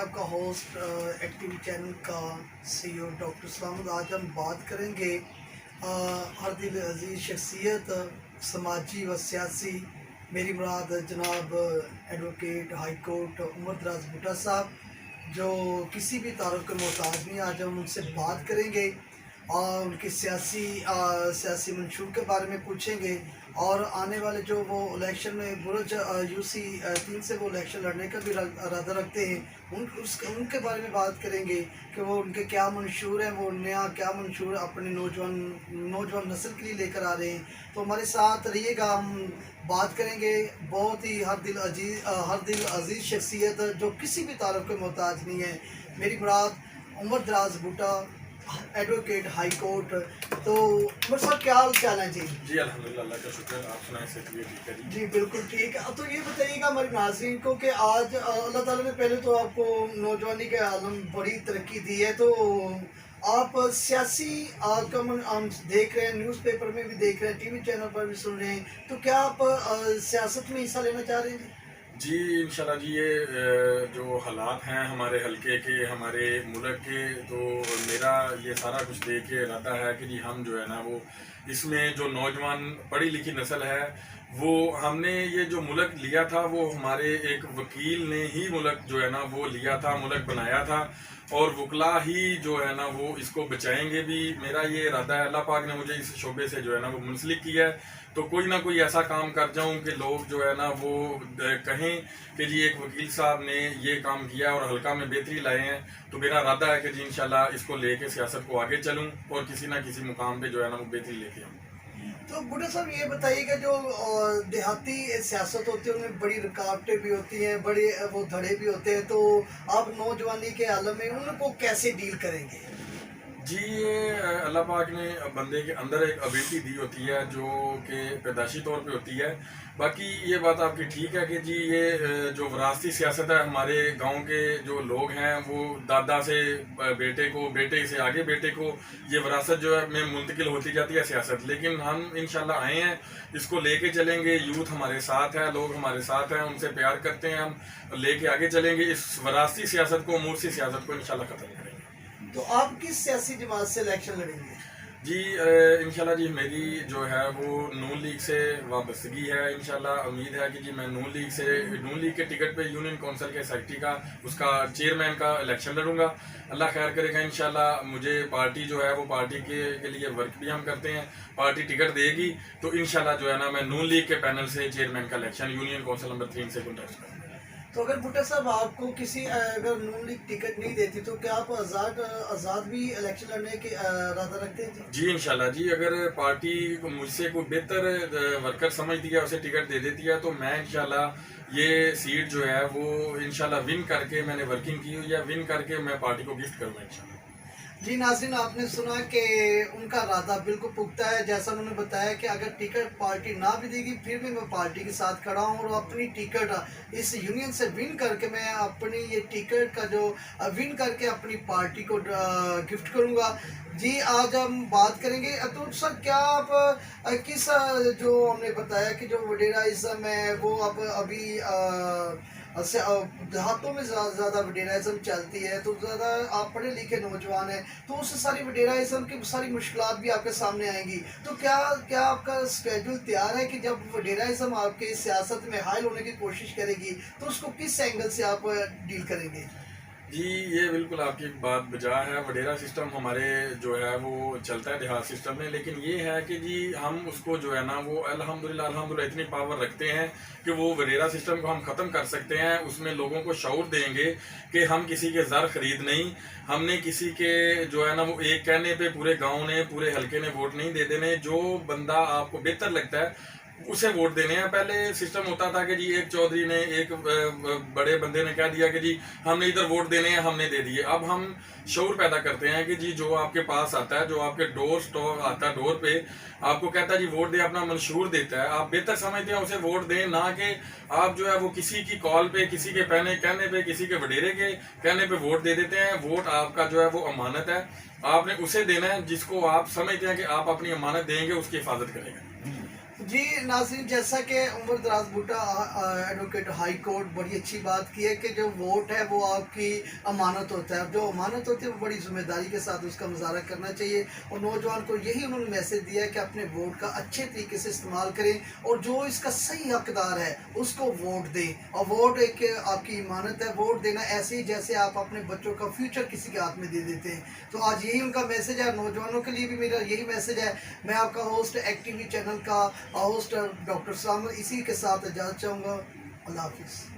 आपका host active channel का CEO doctor सलामत। आज हम बात करेंगे हर दिल अजीज़ शख्सियत समाजी व सियासी, मेरी मुराद जनाब एडवोकेट हाई कोर्ट उमर दराज भुट्टा साहब, जो किसी भी तारुफ के मोहताज नहीं। आज हम उनसे बात करेंगे और उनके सियासी मंशूर के बारे में पूछेंगे और आने वाले जो वो इलेक्शन में बुरज यूसी 3 से वो इलेक्शन लड़ने का भी इरादा रखते हैं, उनके बारे में बात करेंगे कि वो उनके क्या मंशूर हैं, वो नया क्या मंशूर अपने नौजवान नस्ल के लिए लेकर आ रहे हैं। तो हमारे साथ रहिएगा, हम बात करेंगे बहुत ही हर दिल अजीज़ शख्सियत जो किसी भी तारुफ के मोहताज नहीं है, मेरी मुराद उमर दराज भुट्टा एडवोकेट हाई कोर्ट। तो उमर साहब क्या हाल चाल है? जी अल्हम्दुलिल्लाह, अल्लाह का शुक्र। आप सुनाएं, से तबीयत ठीक है? जी बिल्कुल ठीक है। तो ये बताइएगा हमारे नाज़रीन को कि आज अल्लाह ताला ने पहले तो आपको नौजवानी के आलम बड़ी तरक्की दी है, तो आप सियासी आगमन हम देख रहे हैं, न्यूज़पेपर में भी देख रहे हैं, टीवी चैनल पर भी सुन रहे हैं, तो क्या आप सियासत में हिस्सा लेना चाह रहे हैं? जी इंशाल्लाह जी, ये जो हालात हैं हमारे हलके के, हमारे मुल्क के, तो मेरा ये सारा कुछ देख के इरादा है कि जी हम जो है ना वो इसमें जो नौजवान पढ़ी लिखी नस्ल है, वो हमने ये जो मुल्क लिया था वो हमारे एक वकील ने ही मुल्क जो है ना वो लिया था, मुल्क बनाया था, और वकला ही जो है ना वो इसको बचाएंगे भी। मेरा ये इरादा है, अल्लाह पाक ने मुझे इस शोबे से जो है ना वो मुंसलिक किया है, तो कोई ना कोई ऐसा काम कर जाऊं कि लोग जो है ना वो कहें कि जी एक वकील साहब ने ये काम किया और हल्का में बेहतरी लाए हैं। तो मेरा इरादा है कि जी इंशाल्लाह इसको लेके सियासत को आगे चलूं और किसी ना किसी मुकाम पे जो है ना वो बेहतरी लेके आऊँ। तो भुट्टा साहब ये बताइएगा, जो देहाती सियासत होती है उनमें बड़ी रुकावटें भी होती हैं, बड़े वो धड़े भी होते हैं, तो आप नौजवानी के आलम में उनको कैसे डील करेंगे? जी ये अल्लाह पाक ने बंदे के अंदर एक एबिलिटी दी होती है जो कि पैदाशी तौर पे होती है। बाकी ये बात आपकी ठीक है कि जी ये जो विरासती सियासत है, हमारे गांव के जो लोग हैं वो दादा से बेटे को, बेटे से आगे बेटे को, ये विरासत जो है में मुंतकिल होती जाती है सियासत। लेकिन हम इंशाल्लाह आए हैं, इसको लेके चलेंगे, यूथ हमारे साथ है, लोग हमारे साथ हैं, उनसे प्यार करते हैं, हम लेके आगे चलेंगे इस विरासती सियासत को, मूर्सी सियासत को इंशाल्लाह ख़त्म करेंगे। तो आप किस सियासी जमात से इलेक्शन लड़ेंगे? जी इंशाल्लाह जी मेरी जो है वो नून लीग से वाबस्तगी है। इंशाल्लाह उम्मीद है कि जी मैं नून लीग के टिकट पे यूनियन काउंसिल के सेक्रेटरी का, उसका चेयरमैन का इलेक्शन लड़ूंगा। अल्लाह खैर करेगा इंशाल्लाह। मुझे पार्टी जो है वो पार्टी के लिए वर्क भी हम करते हैं, पार्टी टिकट देगी तो इंशाल्लाह जो है ना मैं नून लीग के पैनल से चेयरमैन का इलेक्शन यूनियन काउंसिल नंबर 3 से कंटेस्ट करूँगा। तो अगर भुट्टा साहब आपको किसी अगर नून लीग टिकट नहीं देती तो क्या आप आज़ाद भी इलेक्शन लड़ने के इरादा रखते हैं? जी इंशाल्लाह जी, अगर पार्टी मुझसे कोई बेहतर वर्कर समझती है, उसे टिकट दे देती है, तो मैं इंशाल्लाह ये सीट जो है वो इंशाल्लाह विन करके, मैंने वर्किंग की हुई है, विन करके मैं पार्टी को गिफ्ट करूँगा इंशाल्लाह। जी नाज़रीन, आपने सुना कि उनका इरादा बिल्कुल पुख्ता है। जैसा उन्होंने बताया कि अगर टिकट पार्टी ना भी देगी फिर भी मैं पार्टी के साथ खड़ा हूँ और अपनी टिकट इस यूनियन से विन करके मैं अपनी ये टिकट का जो विन करके अपनी पार्टी को गिफ्ट करूँगा। जी आज हम बात करेंगे, तो सर क्या आप किस जो हमने बताया कि जो वडेराइज़म है वो अब अभी देहातों में ज़्यादा वडेराइज़म चलती है, तो ज़्यादा आप पढ़े लिखे नौजवान हैं, तो उस सारी वडेराइज़म की सारी मुश्किलात भी आपके सामने आएंगी। तो क्या आपका स्केड्यूल तैयार है कि जब वडेराइज़म आपके सियासत में हाइल होने की कोशिश करेगी तो उसको किस एंगल से आप डील करेंगे? जी ये बिल्कुल आपकी बात बजा है। वडेरा सिस्टम हमारे जो है वो चलता है देहात सिस्टम में, लेकिन ये है कि जी हम उसको जो है ना वो अल्हम्दुलिल्लाह इतनी पावर रखते हैं कि वो वडेरा सिस्टम को हम ख़त्म कर सकते हैं। उसमें लोगों को शऊर देंगे कि हम किसी के ज़र खरीद नहीं, हमने किसी के जो है ना वो एक कहने पे पूरे गांव ने, पूरे हलके ने वोट नहीं दे देने। जो बंदा आपको बेहतर लगता है उसे वोट देने हैं। पहले सिस्टम होता था कि जी एक चौधरी ने, एक बड़े बंदे ने कह दिया कि जी हमने इधर वोट देने हैं, हमने दे दिए। अब हम शऊर पैदा करते हैं कि जी जो आपके पास आता है, जो आपके डोर स्टॉप आता है, डोर पे आपको कहता है जी वोट दे, अपना मंशूर देता है, आप बेहतर समझते हैं उसे वोट दें, ना कि आप जो है वो किसी की कॉल पे, किसी के कहने पे, किसी के वडेरे के कहने पे वोट दे देते हैं। वोट आपका जो है वो अमानत है, आपने उसे देना है जिसको आप समझते हैं कि आप अपनी अमानत देंगे, उसकी हिफाजत करेंगे। जी नाज़रीन, जैसा कि उमर दराज भुट्टा एडवोकेट हाई कोर्ट बड़ी अच्छी बात की है कि जो वोट है वो आपकी अमानत होता है, जो अमानत होती है वो बड़ी जिम्मेदारी के साथ उसका मुजाहरा करना चाहिए। और नौजवान को यही उन्होंने मैसेज दिया है कि अपने वोट का अच्छे तरीके से इस्तेमाल करें और जो इसका सही हकदार है उसको वोट दें। और वोट एक आपकी इमानत है, वोट देना ऐसे ही जैसे आप अपने बच्चों का फ्यूचर किसी के हाथ में दे देते हैं। तो आज यही उनका मैसेज है, नौजवानों के लिए भी मेरा यही मैसेज है। मैं आपका होस्ट एक्टिव चैनल का होस्ट डॉक्टर सलामत इसी के साथ इजाज़त चाहूँगा। अल्लाह हाफिज़।